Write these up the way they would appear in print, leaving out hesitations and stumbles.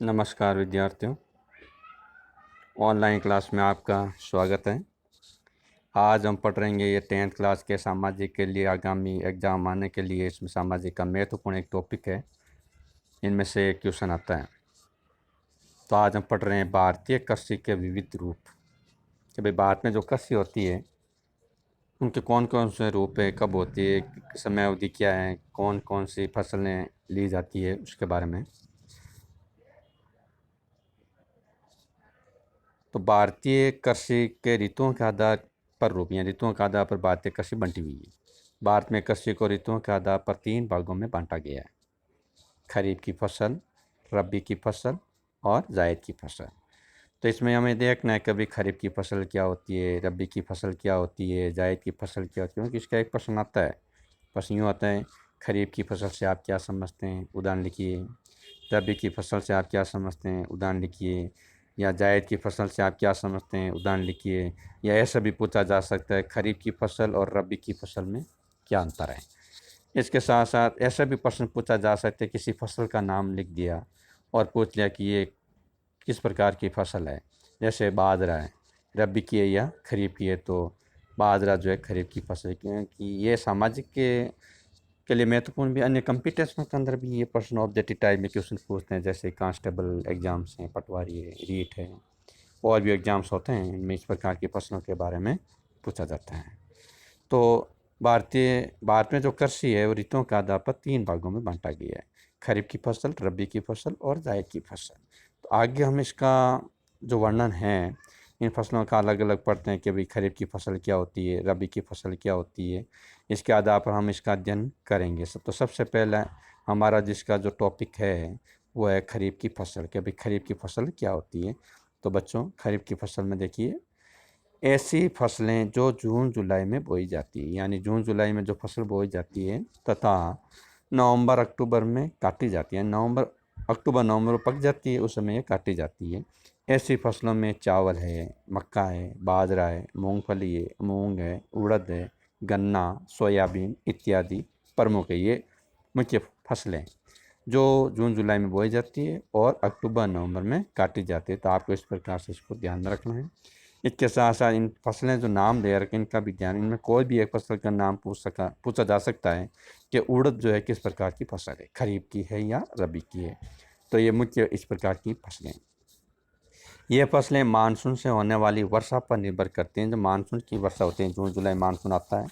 नमस्कार विद्यार्थियों, online class में आपका स्वागत है। आज हम पढ़ रहेंगे ये 10th क्लास के सामाजिक के लिए आगामी एग्ज़ाम आने के लिए इसमें सामाजिक का महत्वपूर्ण एक टॉपिक है। इनमें से एक क्वेश्चन आता है। तो आज हम पढ़ रहे हैं भारतीय कृषि के विविध रूप कि भाई भारत में जो कृषि होती है उनके कौन कौन से रूप है, कब होती है, समय अवधि क्या है, कौन कौन सी फसलें ली जाती है उसके बारे में। तो भारतीय कृषि के ऋतुओं के आधार पर रूप या ऋतुओं के आधार पर भारतीय कृषि बंटी हुई है। भारत में कृषि को ऋतुओं के आधार पर 3 भागों में बांटा गया है: खरीफ की फसल, रबी की फसल और जायद की फसल। तो इसमें हमें देखना है कभी खरीफ की फसल क्या होती है, रबी की फसल क्या होती है, जायद की फसल क्या होती है, क्योंकि इसका एक प्रश्न आता है। प्रश्न यूँ आता है, खरीफ की फसल से आप क्या समझते हैं, उदाहरण लिखिए। रबी की फसल से आप क्या समझते हैं, उदाहरण लिखिए। या जायद की फसल से आप क्या समझते हैं, उदाहरण लिखिए। या ऐसा भी पूछा जा सकता है, खरीफ की फसल और रबी की फसल में क्या अंतर है। इसके साथ साथ ऐसा भी प्रश्न पूछा जा सकता है, किसी फसल का नाम लिख दिया और पूछ लिया कि ये किस प्रकार की फसल है। जैसे बाजरा है, रबी की है या खरीफ की है, तो बाजरा जो है खरीफ की फसल है। क्योंकि ये सामाजिक के लिए महत्वपूर्ण भी, अन्य कंपटीशन के अंदर भी ये प्रश्न ऑब्जेक्टिव टाइप में क्वेश्चन पूछते हैं। जैसे कांस्टेबल एग्ज़ाम्स हैं, पटवारी है, रीट है, और भी एग्ज़ाम्स होते हैं, इनमें इस प्रकार की फसलों के बारे में पूछा जाता है। तो भारत में जो कृषि है वो ऋतुओं के आधार पर 3 भागों में बांटा गया है: खरीफ की फसल, रबी की फसल और जायद की फसल। तो आगे हम इसका जो वर्णन है इन फसलों का अलग अलग पढ़ते हैं कि भाई खरीफ की फसल क्या होती है, रबी की फसल क्या होती है। इसके आधार पर हम इसका अध्ययन करेंगे। तो सबसे पहला हमारा जिसका जो टॉपिक है वो है खरीफ की फसल कि भाई खरीफ की फसल क्या होती है। तो बच्चों, खरीफ की फसल में देखिए, ऐसी फसलें जो जून जुलाई में बोई जाती है, यानी जून जुलाई में जो फसल बोई जाती है तथा नवंबर अक्टूबर में काटी जाती है। अक्टूबर नवंबर में पक जाती है, उस समय ये काटी जाती है। ऐसी फसलों में चावल है, मक्का है, बाजरा है, मूंगफली है, मूंग है, उड़द है, गन्ना, सोयाबीन इत्यादि प्रमुख है। ये मुख्य फसलें जो जून जुलाई में बोई जाती है और अक्टूबर नवंबर में काटी जाती है। तो आपको इस प्रकार से इसको ध्यान रखना है। इसके साथ साथ इन फसलें जो नाम दे रखे इनका भी ध्यान, इनमें कोई भी एक फसल का नाम पूछा जा सकता है कि उड़द जो है किस प्रकार की फसल है, खरीफ की है या रबी की है। तो ये मुख्य इस प्रकार की फसलें, ये फसलें मानसून से होने वाली वर्षा पर निर्भर करती हैं। जो मानसून की वर्षा होती है, जून जुलाई मानसून आता है,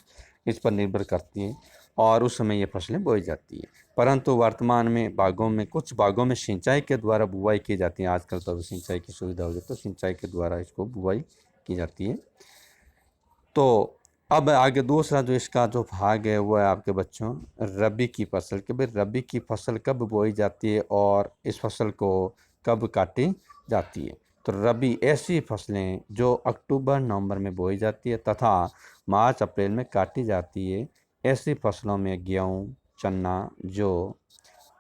इस पर निर्भर करती हैं और उस समय ये फसलें बोई जाती है। परंतु वर्तमान में कुछ भागों में सिंचाई के द्वारा बुवाई की जाती है। आजकल तो सिंचाई की सुविधा हो गई, तो सिंचाई के द्वारा इसको बुवाई की जाती है। तो अब आगे दूसरा जो इसका जो भाग है वो है आपके बच्चों रबी की फसल कि भाई रबी की फसल कब बोई जाती है और इस फसल को कब काटी जाती है। तो रबी ऐसी फसलें जो अक्टूबर नवंबर में बोई जाती है तथा मार्च अप्रैल में काटी जाती है। ऐसी फसलों में गेहूँ, चना, जौ,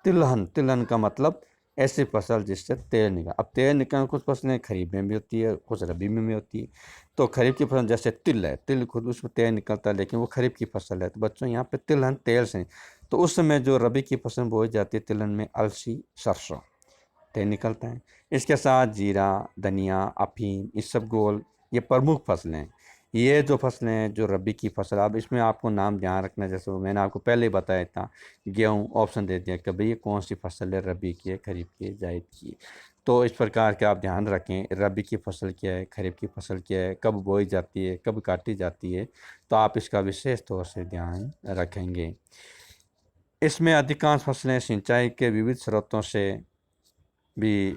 तिलहन, तिलहन का मतलब ऐसी फसल जिससे तेल निकल। अब तेल निकलने कुछ फसलें खरीफ में भी होती है, कुछ रबी में भी होती है। तो खरीफ की फसल जैसे तिल है, तिल खुद उसमें तेल निकलता है, लेकिन वो खरीफ की फसल है। तो बच्चों यहाँ पे तिलहन तेल से, तो उस समय जो रबी की फसल बोई जाती है तिलहन में अलसी, सरसों, तेल निकलता है। इसके साथ जीरा, धनिया, अफीम, इसबगोल, ये प्रमुख फसलें हैं। ये जो फसलें हैं जो रबी की फसल, अब इसमें आपको नाम ध्यान रखना है। जैसे मैंने आपको पहले ही बताया था, गेहूँ ऑप्शन दे दिया कि भाई ये कौन सी फसल है, रबी की है, खरीफ की है, जायद की है। तो इस प्रकार के आप ध्यान रखें, रबी की फसल क्या है, खरीफ की फसल क्या है, कब बोई जाती है, कब काटी जाती है। तो आप इसका विशेष तौर से ध्यान रखेंगे। इसमें अधिकांश फसलें सिंचाई के विविध स्रोतों से भी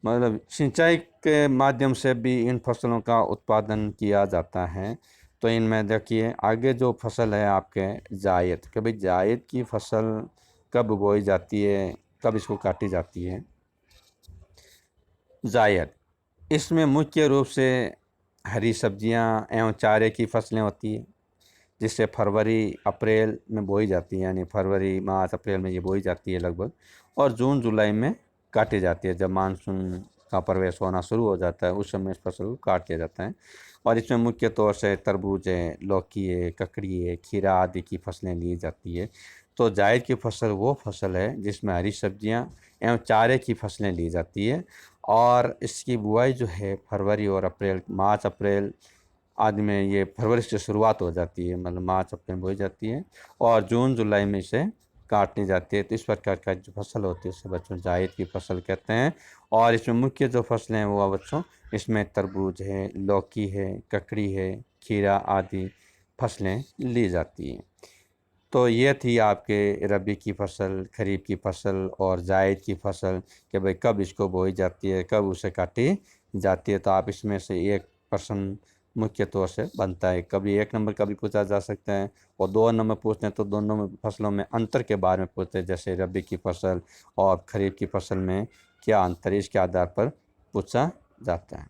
मतलब सिंचाई के माध्यम से भी इन फसलों का उत्पादन किया जाता है। तो इनमें देखिए आगे जो फसल है आपके जायद, कि भाई जायद की फसल कब बोई जाती है, कब इसको काटी जाती है। जायद, इसमें मुख्य रूप से हरी सब्जियां एवं चारे की फसलें होती है, जिससे फरवरी अप्रैल में बोई जाती है, यानी फरवरी मार्च अप्रैल में ये बोई जाती है लगभग, और जून जुलाई में काटी जाती है जब मानसून का प्रवेश होना शुरू हो जाता है, उस समय इस फसल को काट लिया जाता है। और इसमें मुख्य तौर से तरबूज है, लौकी है, ककड़ी है, खीरा आदि की फसलें ली जाती है। तो जायद की फसल वो फसल है जिसमें हरी सब्जियां एवं चारे की फसलें ली जाती है, और इसकी बुआई जो है फरवरी और अप्रैल, मार्च अप्रैल आदि में, ये फरवरी से शुरुआत हो जाती है, मतलब मार्च अप्रैल में बोई जाती है और जून जुलाई में इसे काट ली जाती है। तो इस प्रकार का जो फसल होती है उसे बच्चों जायद की फसल कहते हैं। और इसमें मुख्य जो फसलें हैं वो बच्चों, इसमें तरबूज है, लौकी है, ककड़ी है, खीरा आदि फसलें ली जाती हैं। तो ये थी आपके रबी की फसल, खरीफ की फसल और जायद की फसल, कि भाई कब इसको बोई जाती है, कब उसे काटी जाती है। तो आप इसमें से एक प्रश्न मुख्य तौर से बनता है, कभी 1 नंबर का भी पूछा जा सकता है, और 2 नंबर पूछते हैं तो दोनों में फसलों में अंतर के बारे में पूछते हैं, जैसे रबी की फसल और खरीफ की फसल में क्या अंतर है, इसके आधार पर पूछा जाता है।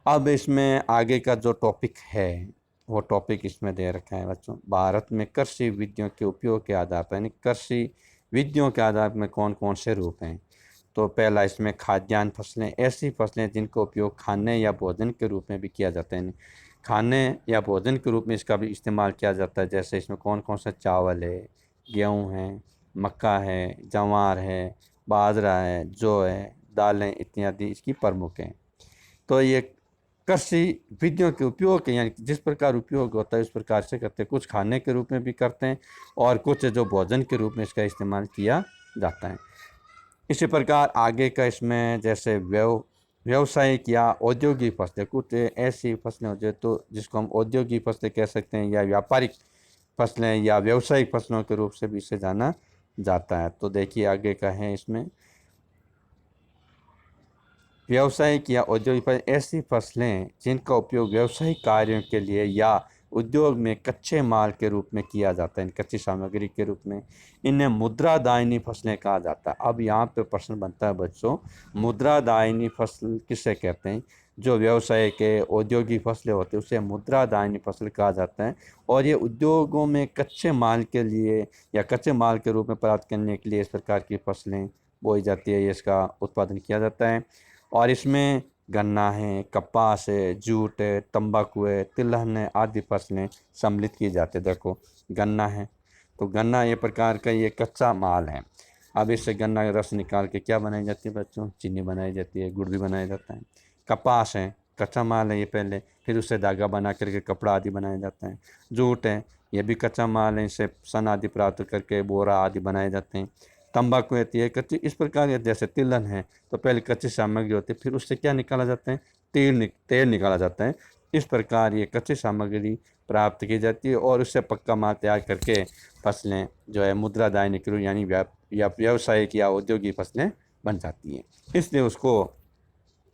अब इसमें आगे का जो टॉपिक है वो टॉपिक इसमें दे रखा है बच्चों, भारत में कृषि विधियों के उपयोग के आधार पर, यानी कृषि विधियों के आधार में कौन कौन से रूप हैं। तो पहला इसमें खाद्यान्न फसलें, ऐसी फसलें जिनका उपयोग खाने या भोजन के रूप में भी किया जाता है, खाने या भोजन के रूप में इसका भी इस्तेमाल किया जाता है। जैसे इसमें कौन कौन सा चावल है, गेहूँ है, मक्का है, जवार है, बाजरा है, जौ है, दालें इत्यादि इसकी प्रमुख हैं। तो ये कृषि विधियों के उपयोग के, यानी जिस प्रकार उपयोग होता है उस प्रकार से करते हैं, कुछ खाने के रूप में भी करते हैं और कुछ जो भोजन के रूप में इसका इस्तेमाल किया जाता है। इसी प्रकार आगे का इसमें जैसे व्यावसायिक या औद्योगिक फसलें, कुछ ऐसी फसलें हो जाए तो जिसको हम औद्योगिक फसलें कह सकते हैं, या व्यापारिक फसलें या व्यावसायिक फसलों के रूप से भी इसे जाना जाता है। तो देखिए आगे का है इसमें, व्यावसायिक या औद्योगिक फसलें, ऐसी फसलें जिनका उपयोग व्यावसायिक कार्यों के लिए या उद्योग में कच्चे माल के रूप में किया जाता है, कच्ची सामग्री के रूप में, इन्हें मुद्रादायनी फसलें कहा जाता है। अब यहाँ पे प्रश्न बनता है बच्चों, मुद्रादायनी फसल किसे कहते हैं। जो व्यवसाय के औद्योगिक फसलें होती हैं उसे मुद्रादायनी फसल कहा जाता है, और ये उद्योगों में कच्चे माल के लिए या कच्चे माल के रूप में प्राप्त करने के लिए इस प्रकार की फसलें बोई जाती है, इसका उत्पादन किया जाता है। और इसमें गन्ना है, कपास है, जूट है, तंबाकू है, तिलहन है आदि फसलें सम्मिलित की जाती है। देखो गन्ना है तो गन्ना ये प्रकार का ये कच्चा माल है। अब इससे गन्ना का रस निकाल के क्या बनाई जाती है बच्चों, चीनी बनाई जाती है, गुड़ भी बनाया जाता है। कपास है, कच्चा माल है ये पहले, फिर उससे धागा बना करके कपड़ा आदि बनाया जाता है। जूट है, ये भी कच्चा माल है, इससे सन आदि प्राप्त करके बोरा आदि बनाए जाते हैं। तंबाकू रहती है कच्ची, इस प्रकार के जैसे तिलहन है तो पहले कच्ची सामग्री होती है, फिर उससे क्या निकाला जाता है, तेल निकाला जाता है। इस प्रकार ये कच्ची सामग्री प्राप्त की जाती है और उससे पक्का माल तैयार करके फसलें जो है मुद्रादायनी के रूप यानी व्यावसायिक या औद्योगिक फसलें बन जाती हैं। इसलिए उसको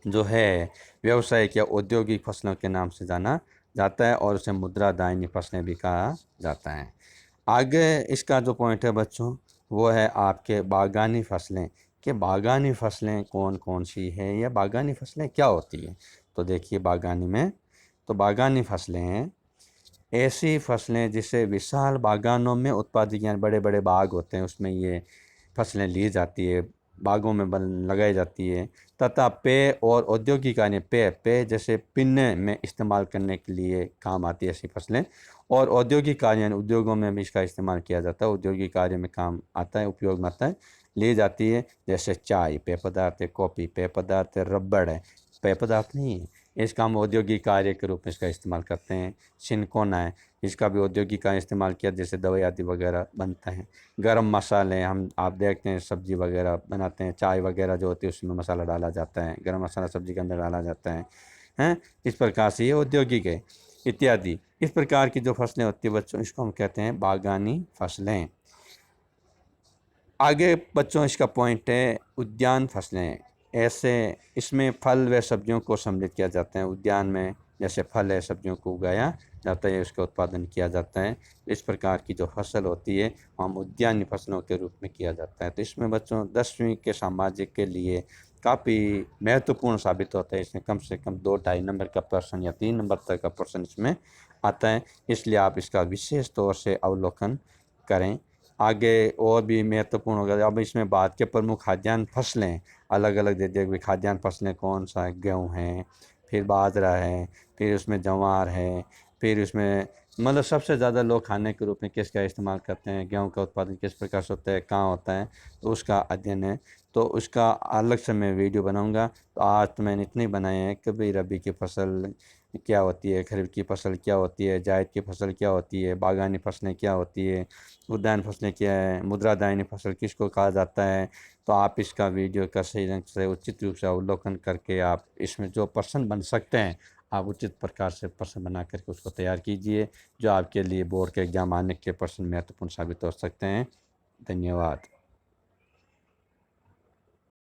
जो है व्यावसायिक या औद्योगिक फसलों के नाम से जाना जाता है और उसे मुद्रादायनी फसलें भी कहा जाता है। आगे इसका जो पॉइंट है बच्चों वो है आपके बागानी फसलें, कि बागानी फसलें कौन कौन सी है या बागानी फसलें क्या होती है। तो देखिए बागानी में, तो बागानी फसलें हैं ऐसी फसलें जिसे विशाल बागानों में उत्पादित, यानी बड़े बड़े बाग होते हैं उसमें ये फसलें ली जाती है, बागों में लगाई जाती है, तथा पेय और औद्योगिक यानी पेय जैसे पीने में इस्तेमाल करने के लिए काम आती है ऐसी फसलें, और औद्योगिक कार्य यानी उद्योगों में भी इसका इस्तेमाल किया जाता है, औद्योगिक कार्य में काम आता है, उपयोग में आता है, ली जाती है। जैसे चाय पेय पदार्थ है, कॉफ़ी पेय पदार्थ है, रबड़ है, पेय पदार्थ नहीं है, इसका हम औद्योगिक कार्य के रूप में इसका इस्तेमाल करते हैं। सिनकोना है, इसका भी औद्योगिक कार्य इस्तेमाल किया, जैसे दवाई आदि वगैरह बनता है। गरम मसाले हम आप देखते हैं सब्ज़ी वगैरह बनाते हैं, चाय वगैरह जो होती है उसमें मसाला डाला जाता है, गरम मसाला सब्ज़ी के अंदर डाला जाता है, हैं। इस प्रकार से ये औद्योगिक है इत्यादि। इस प्रकार की जो फसलें होती है बच्चों इसको हम कहते हैं बागानी फसलें। आगे बच्चों इसका पॉइंट है उद्यान फसलें, ऐसे इसमें फल व सब्जियों को सम्मिलित किया जाता है। उद्यान में जैसे फल है सब्जियों को उगाया जाता है, उसका उत्पादन किया जाता है। इस प्रकार की जो फसल होती है हम उद्यानी फसलों के रूप में किया जाता है। तो इसमें बच्चों 10वीं के सामाजिक के लिए काफ़ी महत्वपूर्ण साबित होता है। इसमें कम से कम 2-2.5 नंबर का प्रश्न या 3 नंबर तक का प्रश्न इसमें आता है, इसलिए आप इसका विशेष तौर से अवलोकन करें। आगे और भी महत्वपूर्ण होगा। अब इसमें भारत के प्रमुख खाद्यान्न फसलें अलग अलग दे दिए, खाद्यान्न फसलें कौन सा है, गेहूँ है, फिर बाजरा है, फिर उसमें जवार है, फिर उसमें मतलब सबसे ज़्यादा लोग खाने के रूप में किसका इस्तेमाल करते हैं, गेहूं का उत्पादन किस प्रकार से होता है, कहाँ होता है, तो उसका अध्ययन है। तो उसका अलग से मैं वीडियो बनाऊंगा। तो आज तो मैंने इतने बनाए हैं कि भाई रबी की फसल क्या होती है, खरीफ की फसल क्या होती है, जायद की फसल क्या होती है, बागानी फसलें क्या होती है, उद्यान फसलें क्या है, मुद्रादायनी फसल किसको कहा जाता है। तो आप इसका वीडियो का सही ढंग से उचित रूप से अवलोकन करके आप इसमें जो प्रश्न बन सकते हैं, आप उचित प्रकार से प्रश्न बना करके उसको तैयार कीजिए, जो आपके लिए बोर्ड के एग्जाम आने के प्रश्न महत्वपूर्ण साबित हो सकते हैं। धन्यवाद।